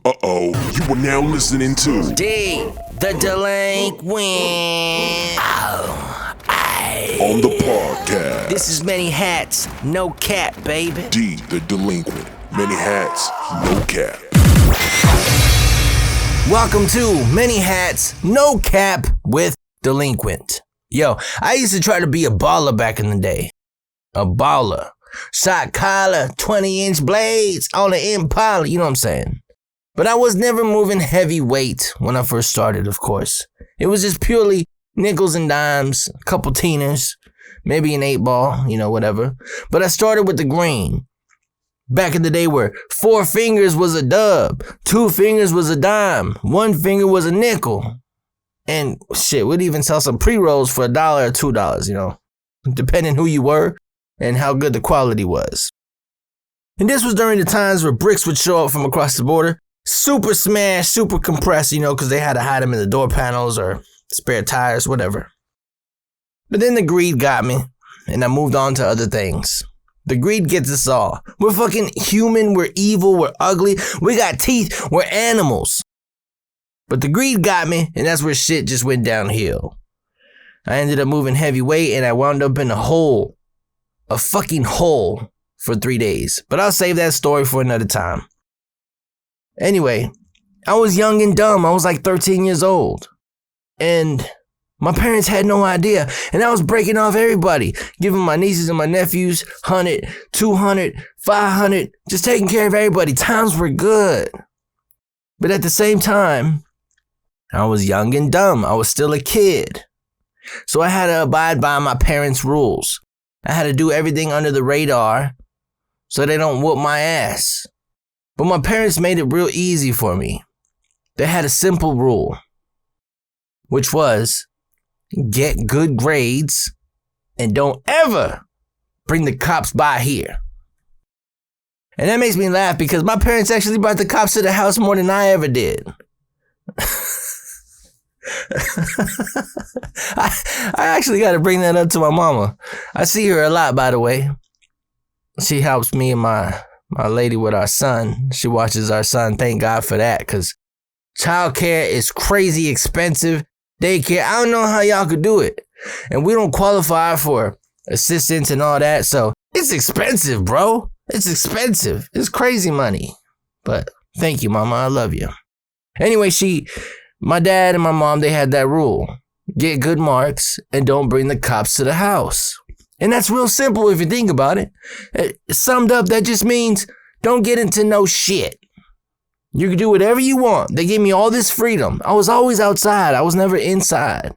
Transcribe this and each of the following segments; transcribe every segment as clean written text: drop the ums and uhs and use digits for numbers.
Uh-oh, you are now listening to D, the delinquent. on the podcast. This is Many Hats, no cap, baby. D, the delinquent. Many hats, no cap. Welcome to Many Hats, no cap with Delinquent. Yo, I used to try to be a baller back in the day. A baller. Shot collar, 20-inch blades on the Impala, you know what I'm saying? But I was never moving heavy weight when I first started, of course. It was just purely nickels and dimes, a couple teeners, maybe an 8-ball, whatever. But I started with the green. Back in the day where 4 fingers was a dub, 2 fingers was a dime, 1 finger was a nickel. And shit, we'd even sell some pre-rolls for $1 or $2, depending who you were and how good the quality was. And this was during the times where bricks would show up from across the border, super smashed, super compressed, because they had to hide them in the door panels or spare tires, whatever. But then the greed got me, and I moved on to other things. The greed gets us all. We're fucking human, we're evil, we're ugly, we got teeth, we're animals. But the greed got me, and that's where shit just went downhill. I ended up moving heavy weight, and I wound up in a fucking hole for 3 days. But I'll save that story for another time. Anyway, I was young and dumb. I was like 13 years old. And my parents had no idea. And I was breaking off everybody, giving my nieces and my nephews 100, 200, 500, just taking care of everybody. Times were good. But at the same time, I was young and dumb. I was still a kid. So I had to abide by my parents' rules. I had to do everything under the radar so they don't whoop my ass. But my parents made it real easy for me. They had a simple rule, which was get good grades and don't ever bring the cops by here. And that makes me laugh because my parents actually brought the cops to the house more than I ever did. I actually got to bring that up to my mama. I see her a lot, by the way. She helps me and my lady with our son. She watches our son. Thank God for that, because childcare is crazy expensive. Daycare, I don't know how y'all could do it. And we don't qualify for assistance and all that, so it's expensive, bro. It's expensive. It's crazy money. But thank you, mama. I love you. Anyway, my dad and my mom, they had that rule. Get good marks and don't bring the cops to the house. And that's real simple if you think about it. Summed up, that just means don't get into no shit. You can do whatever you want. They gave me all this freedom. I was always outside. I was never inside.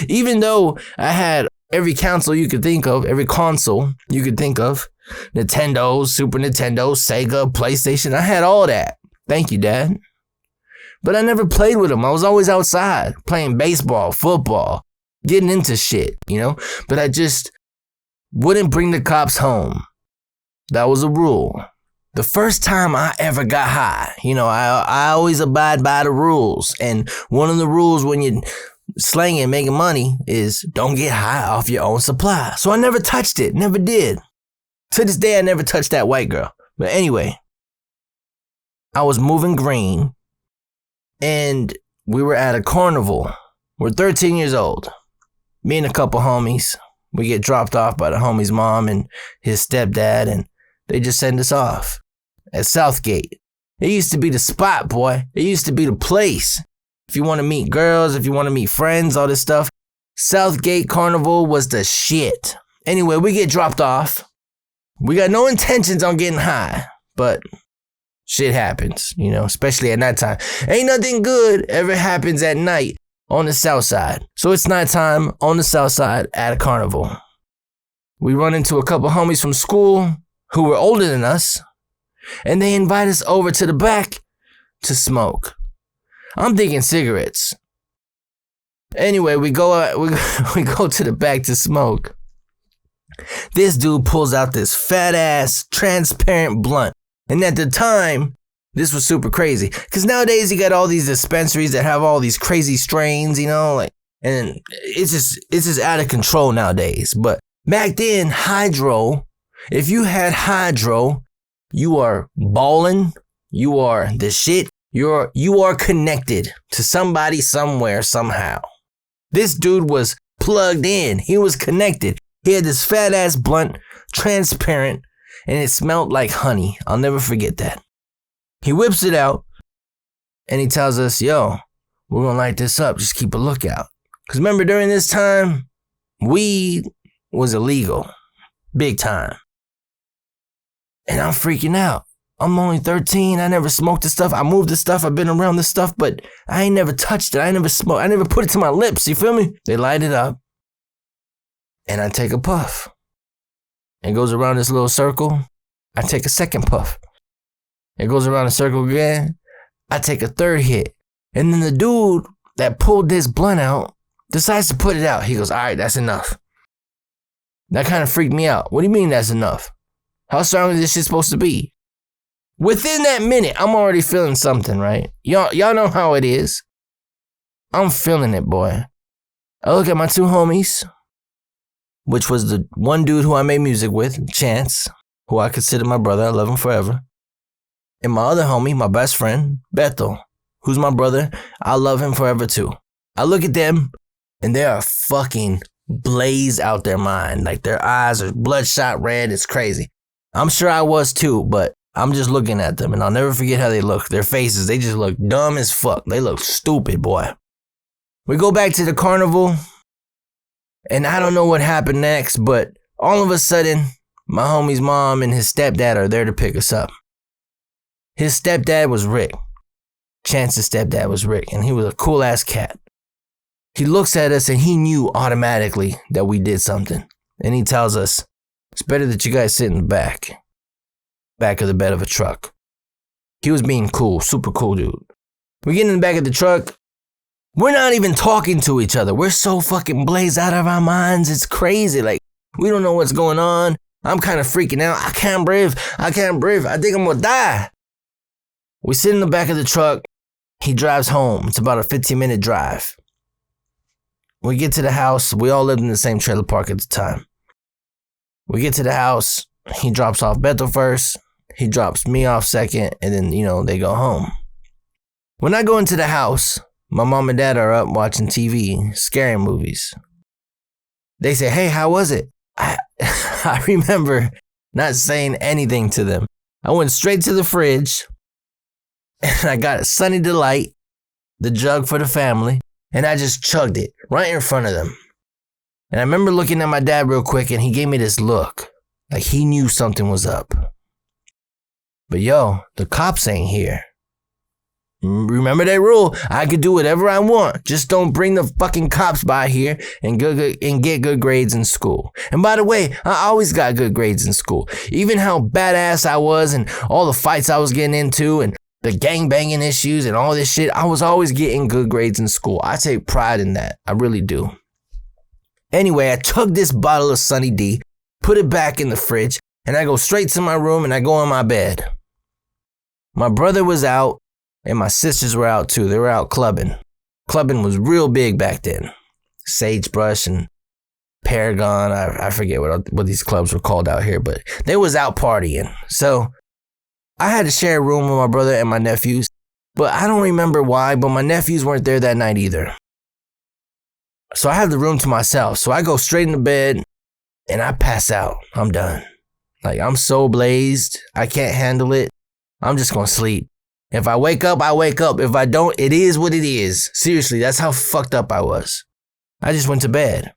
Even though I had every console you could think of, Nintendo, Super Nintendo, Sega, PlayStation. I had all that. Thank you, Dad. But I never played with them. I was always outside, playing baseball, football, getting into shit, But I just wouldn't bring the cops home. That was a rule. The first time I ever got high, I always abide by the rules. And one of the rules when you're slanging, making money is don't get high off your own supply. So I never touched it, never did. To this day, I never touched that white girl. But anyway, I was moving green and we were at a carnival. We're 13 years old. Me and a couple homies. We get dropped off by the homie's mom and his stepdad, and they just send us off at Southgate. It used to be the spot, boy. It used to be the place. If you want to meet girls, if you want to meet friends, all this stuff, Southgate Carnival was the shit. Anyway, we get dropped off. We got no intentions on getting high, but shit happens, especially at nighttime. Ain't nothing good ever happens at night on the south side. So it's nighttime on the south side at a carnival. We run into a couple homies from school who were older than us, and they invite us over to the back to smoke. I'm thinking cigarettes. Anyway, we go to the back to smoke. This dude pulls out this fat ass transparent blunt. And at the time, this was super crazy. Because nowadays you got all these dispensaries that have all these crazy strains, and it's just out of control nowadays. But back then, hydro, if you had hydro, you are balling, you are the shit, You are connected to somebody somewhere somehow. This dude was plugged in. He was connected. He had this fat ass blunt, transparent, and it smelled like honey. I'll never forget that. He whips it out and he tells us, yo, we're going to light this up. Just keep a lookout. Because remember, during this time, weed was illegal. Big time. And I'm freaking out. I'm only 13. I never smoked this stuff. I moved this stuff. I've been around this stuff, but I ain't never touched it. I never smoked. I never put it to my lips. You feel me? They light it up. And I take a puff. It goes around this little circle. I take a second puff. It goes around the circle again. I take a third hit. And then the dude that pulled this blunt out decides to put it out. He goes, all right, that's enough. That kind of freaked me out. What do you mean that's enough? How strong is this shit supposed to be? Within that minute, I'm already feeling something, right? Y'all know how it is. I'm feeling it, boy. I look at my two homies, which was the one dude who I made music with, Chance, who I consider my brother. I love him forever. And my other homie, my best friend, Beto, who's my brother. I love him forever too. I look at them, and they are fucking blazed out their mind. Like their eyes are bloodshot red. It's crazy. I'm sure I was too, but I'm just looking at them, and I'll never forget how they look. Their faces, they just look dumb as fuck. They look stupid, boy. We go back to the carnival, and I don't know what happened next, but all of a sudden, my homie's mom and his stepdad are there to pick us up. His stepdad was Rick. Chance's stepdad was Rick, and he was a cool-ass cat. He looks at us, and he knew automatically that we did something. And he tells us, it's better that you guys sit in the back of the bed of a truck. He was being cool, super cool dude. We get in the back of the truck. We're not even talking to each other. We're so fucking blazed out of our minds. It's crazy. Like, we don't know what's going on. I'm kind of freaking out. I can't breathe. I think I'm gonna die. We sit in the back of the truck. He drives home. It's about a 15-minute drive. We get to the house. We all lived in the same trailer park at the time. We get to the house. He drops off Beto first. He drops me off second. And then, they go home. When I go into the house, my mom and dad are up watching TV, scary movies. They say, hey, how was it? I remember not saying anything to them. I went straight to the fridge. And I got a Sunny Delight, the jug for the family. And I just chugged it right in front of them. And I remember looking at my dad real quick, and he gave me this look. Like he knew something was up. But yo, the cops ain't here. Remember that rule? I could do whatever I want. Just don't bring the fucking cops by here and get good grades in school. And by the way, I always got good grades in school. Even how badass I was and all the fights I was getting into and the gangbanging issues and all this shit, I was always getting good grades in school. I take pride in that. I really do. Anyway, I chugged this bottle of Sunny D, put it back in the fridge, and I go straight to my room and I go on my bed. My brother was out and my sisters were out too. They were out clubbing. Clubbing was real big back then. Sagebrush and Paragon. I forget what these clubs were called out here, but they was out partying. So I had to share a room with my brother and my nephews, but I don't remember why, but my nephews weren't there that night either. So I have the room to myself. So I go straight into bed and I pass out. I'm done. Like, I'm so blazed. I can't handle it. I'm just going to sleep. If I wake up, I wake up. If I don't, it is what it is. Seriously, that's how fucked up I was. I just went to bed.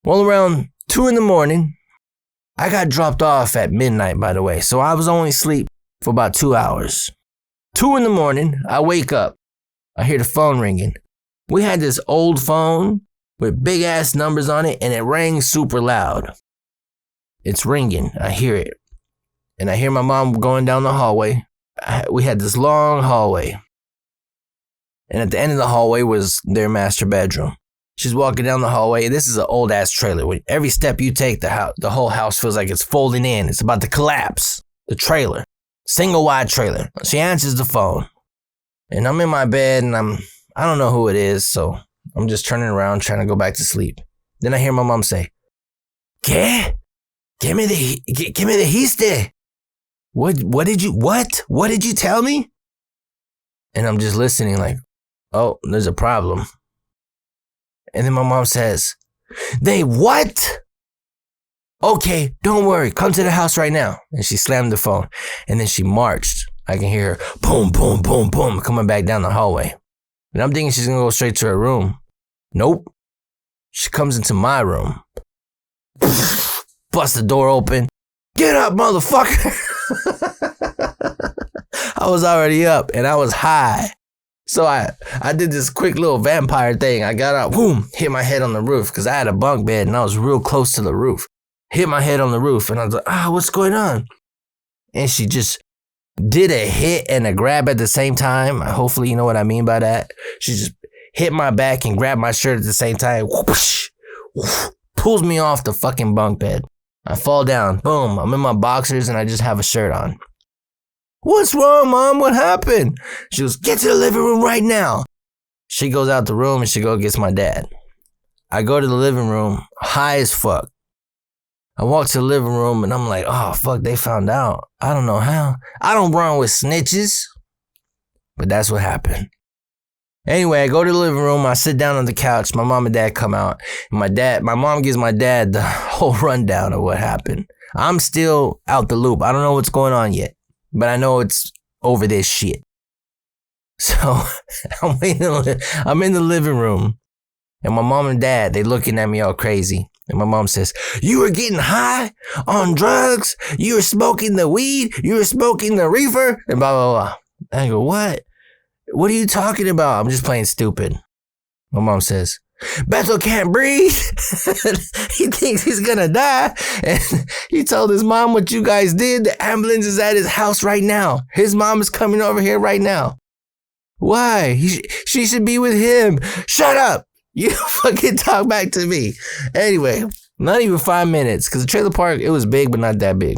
Well, around 2 a.m, I got dropped off at midnight, by the way. So I was only asleep for about 2 hours. 2 a.m, I wake up. I hear the phone ringing. We had this old phone with big ass numbers on it, and it rang super loud. It's ringing. I hear it. And I hear my mom going down the hallway. We had this long hallway. And at the end of the hallway was their master bedroom. She's walking down the hallway. This is an old ass trailer. With every step you take, the whole house feels like it's folding in. It's about to collapse. The trailer. Single wide trailer. She answers the phone. And I'm in my bed and I don't know who it is, so I'm just turning around trying to go back to sleep. Then I hear my mom say, ¿Qué? ¿Qué me dijiste? What did you tell me? And I'm just listening like, oh, there's a problem. And then my mom says, they what? Okay, don't worry. Come to the house right now. And she slammed the phone. And then she marched. I can hear her boom, boom, boom, boom coming back down the hallway. And I'm thinking she's going to go straight to her room. Nope. She comes into my room. Bust the door open. Get up, motherfucker. I was already up and I was high. So I did this quick little vampire thing. I got up, boom, hit my head on the roof because I had a bunk bed and I was real close to the roof. Hit my head on the roof and I was like, what's going on? And she just did a hit and a grab at the same time. Hopefully you know what I mean by that. She just hit my back and grabbed my shirt at the same time. Whoosh, whoosh, pulls me off the fucking bunk bed. I fall down. Boom. I'm in my boxers and I just have a shirt on. What's wrong, Mom? What happened? She goes, get to the living room right now. She goes out the room and she goes gets my dad. I go to the living room, high as fuck. I walk to the living room and I'm like, oh, fuck, they found out. I don't know how. I don't run with snitches. But that's what happened. Anyway, I go to the living room. I sit down on the couch. My mom and dad come out. And my mom gives my dad the whole rundown of what happened. I'm still out the loop. I don't know what's going on yet. But I know it's over this shit. So I'm in the living room. And my mom and dad, they looking at me all crazy. And my mom says, you were getting high on drugs? You were smoking the weed? You were smoking the reefer? And blah, blah, blah. I go, what? What are you talking about? I'm just playing stupid. My mom says, Bethel can't breathe. He thinks he's gonna die. And he told his mom what you guys did. The ambulance is at his house right now. His mom is coming over here right now. Why? She should be with him. Shut up. You fucking talk back to me. Anyway, not even 5 minutes. Because the trailer park, it was big, but not that big.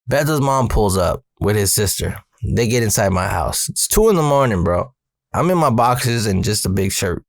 Bethel's mom pulls up with his sister. They get inside my house. It's 2 a.m, bro. I'm in my boxers and just a big shirt.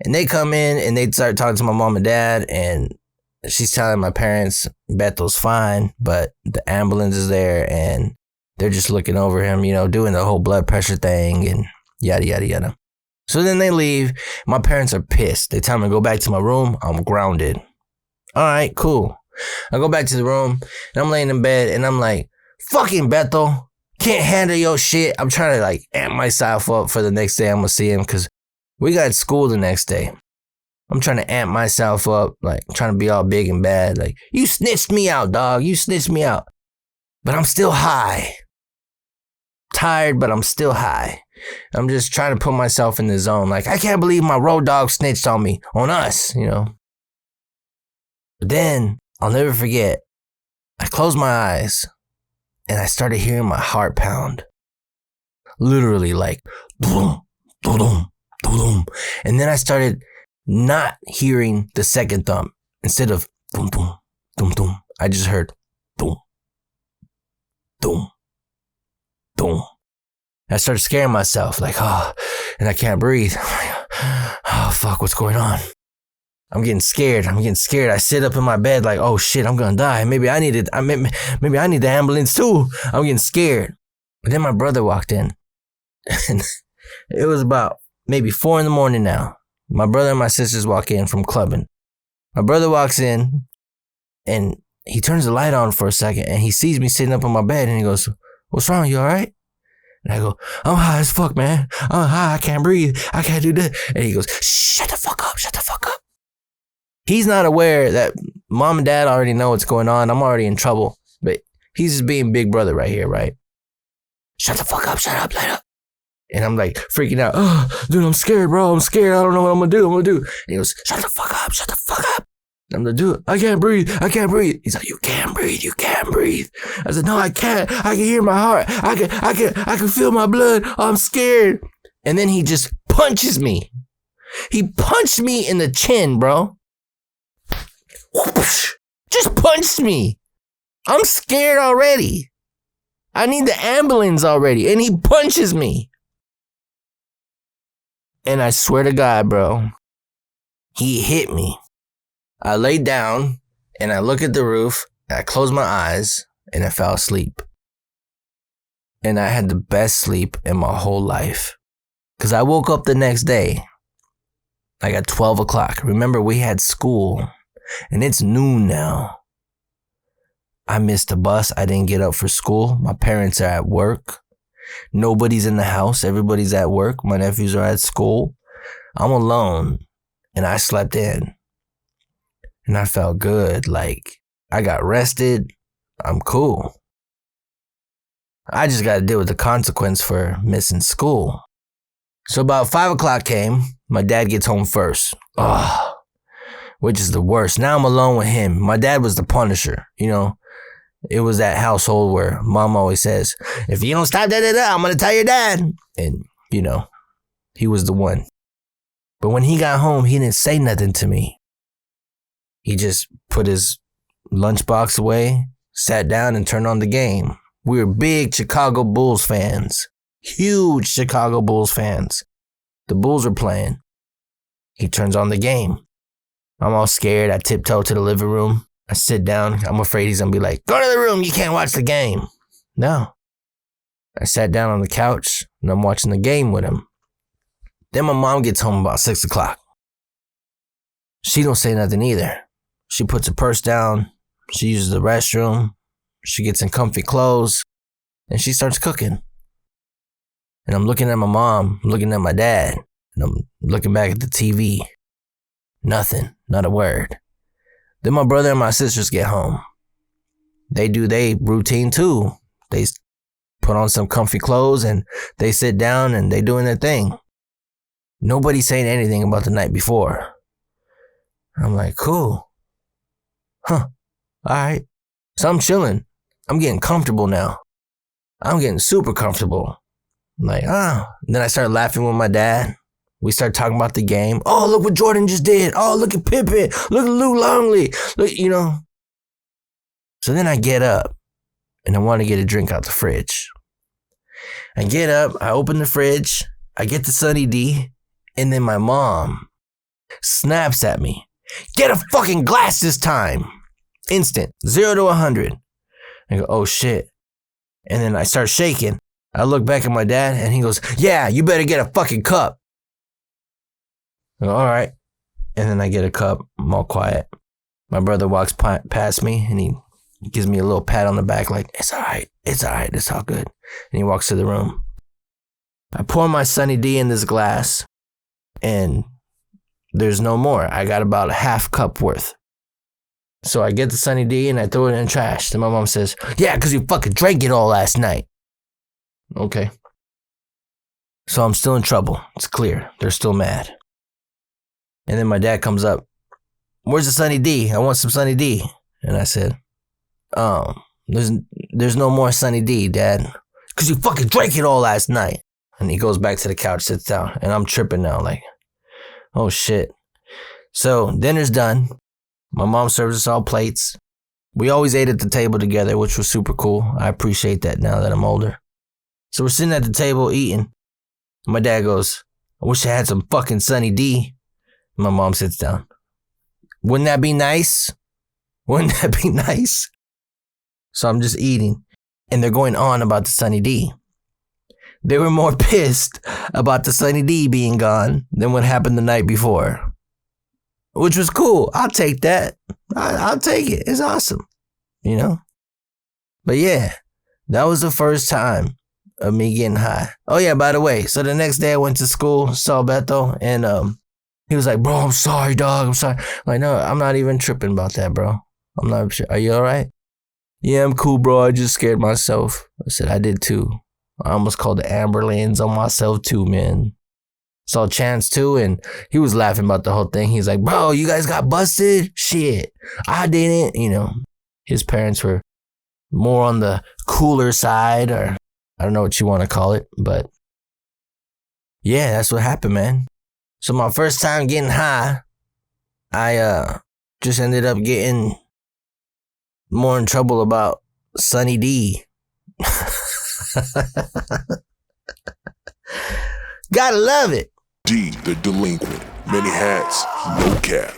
And they come in and they start talking to my mom and dad. And she's telling my parents Bethel's fine, but the ambulance is there and they're just looking over him, you know, doing the whole blood pressure thing and yada, yada, yada. So then they leave. My parents are pissed. They tell me to go back to my room. I'm grounded. All right, cool. I go back to the room and I'm laying in bed and I'm like, fucking Bethel, can't handle your shit. I'm trying to like amp myself up for the next day I'm going to see him because we got school the next day. I'm trying to amp myself up, like trying to be all big and bad. Like, you snitched me out, dog. You snitched me out. But I'm still high. Tired, but I'm still high. I'm just trying to put myself in the zone. Like, I can't believe my road dog snitched on me, on us, you know. But then, I'll never forget, I closed my eyes and I started hearing my heart pound. Literally like, boom, boom, boom. And then I started not hearing the second thump. Instead of boom, boom, boom, boom, I just heard boom, boom, boom. I started scaring myself, like, oh, and I can't breathe. Oh, fuck, what's going on? I'm getting scared. I sit up in my bed like, oh shit, I'm gonna die. Maybe I need the ambulance too. I'm getting scared. But then my brother walked in. And it was about maybe 4 a.m. now. My brother and my sisters walk in from clubbing. My brother walks in and he turns the light on for a second and he sees me sitting up on my bed and he goes, what's wrong? You all right? And I go, I'm high as fuck, man. I'm high. I can't breathe. I can't do that. And he goes, shut the fuck up. Shut the fuck up. He's not aware that mom and dad already know what's going on. I'm already in trouble. But he's just being big brother right here, right? Shut the fuck up. Shut up. Light up. And I'm like freaking out. Oh, dude, I'm scared, bro. I'm scared. I don't know what I'm going to do. And he goes, shut the fuck up. Shut the fuck up. I'm gonna do it. I can't breathe. He's like, you can't breathe. I said, no, I can't. I can hear my heart. I can feel my blood. I'm scared. And then he just punches me. He punched me in the chin, bro. Whoosh. Just punched me. I'm scared already. I need the ambulance already. And he punches me. And I swear to God, bro, he hit me. I lay down and I look at the roof and I close my eyes and I fell asleep. And I had the best sleep in my whole life. Because I woke up the next day, like at 12 o'clock. Remember, we had school, and it's noon now. I missed the bus. I didn't get up for school. My parents are at work. Nobody's in the house. Everybody's at work. My nephews are at school. I'm alone, and I slept in. And I felt good. Like, I got rested. I'm cool. I just got to deal with the consequence for missing school. So about 5 o'clock came. My dad gets home first. Ugh, which is the worst. Now I'm alone with him. My dad was the punisher, you know. It was that household where mom always says, if you don't stop I'm going to tell your dad. And, you know, he was the one. But when he got home, he didn't say nothing to me. He just put his lunchbox away, sat down, and turned on the game. We were big Chicago Bulls fans. Huge Chicago Bulls fans. The Bulls were playing. He turns on the game. I'm all scared. I tiptoe to the living room. I sit down. I'm afraid he's going to be like, go to the room. You can't watch the game. No. I sat down on the couch, and I'm watching the game with him. Then my mom gets home about 6 o'clock. She don't say nothing either. She puts her purse down. She uses the restroom. She gets in comfy clothes. And she starts cooking. And I'm looking at my mom. I'm looking at my dad. And I'm looking back at the TV. Nothing. Not a word. Then my brother and my sisters get home. They do their routine too. They put on some comfy clothes and they sit down and they doing their thing. Nobody's saying anything about the night before. I'm like, cool. Huh. All right. So I'm chilling. I'm getting comfortable now. I'm getting super comfortable. I'm like, Then I start laughing with my dad. We start talking about the game. Oh, look what Jordan just did. Oh, look at Pippen. Look at Lou Longley. Look, you know. So then I get up and I want to get a drink out the fridge. I get up, I open the fridge, I get the Sunny D, and then my mom snaps at me. Get a fucking glass this time. Instant. 0 to 100. I go, oh shit. And then I start shaking. I look back at my dad and he goes, yeah, you better get a fucking cup. I go, all right. And then I get a cup. I'm all quiet. My brother walks past me and he gives me a little pat on the back like, it's all right. It's all right. It's all good. And he walks to the room. I pour my Sunny D in this glass and there's no more. I got about a half cup worth. So I get the Sunny D and I throw it in the trash. Then my mom says, yeah, because you fucking drank it all last night. Okay. So I'm still in trouble. It's clear. They're still mad. And then my dad comes up. Where's the Sunny D? I want some Sunny D. And I said, there's no more Sunny D, Dad. Because you fucking drank it all last night. And he goes back to the couch, sits down. And I'm tripping now, like, oh shit. So dinner's done. My mom serves us all plates. We always ate at the table together, which was super cool. I appreciate that now that I'm older. So we're sitting at the table eating. My dad goes, I wish I had some fucking Sunny D. My mom sits down. Wouldn't that be nice? Wouldn't that be nice? So I'm just eating. And they're going on about the Sunny D. They were more pissed about the Sunny D being gone than what happened the night before. Which was cool. I'll take that. I'll take it. It's awesome. You know? But yeah, that was the first time of me getting high. Oh yeah, by the way, so the next day I went to school, saw Beto, and he was like, bro, I'm sorry, dog. I'm sorry. I'm like, no, I'm not even tripping about that, bro. I'm not sure. Are you all right? Yeah, I'm cool, bro. I just scared myself. I said, I did too. I almost called the ambulance on myself too, man. Saw Chance too, and he was laughing about the whole thing. He's like, bro, you guys got busted? Shit, I didn't. You know, his parents were more on the cooler side, or I don't know what you want to call it, but yeah, that's what happened, man. So my first time getting high, I just ended up getting more in trouble about Sunny D. Gotta love it. D, the delinquent. Many hats, no cap.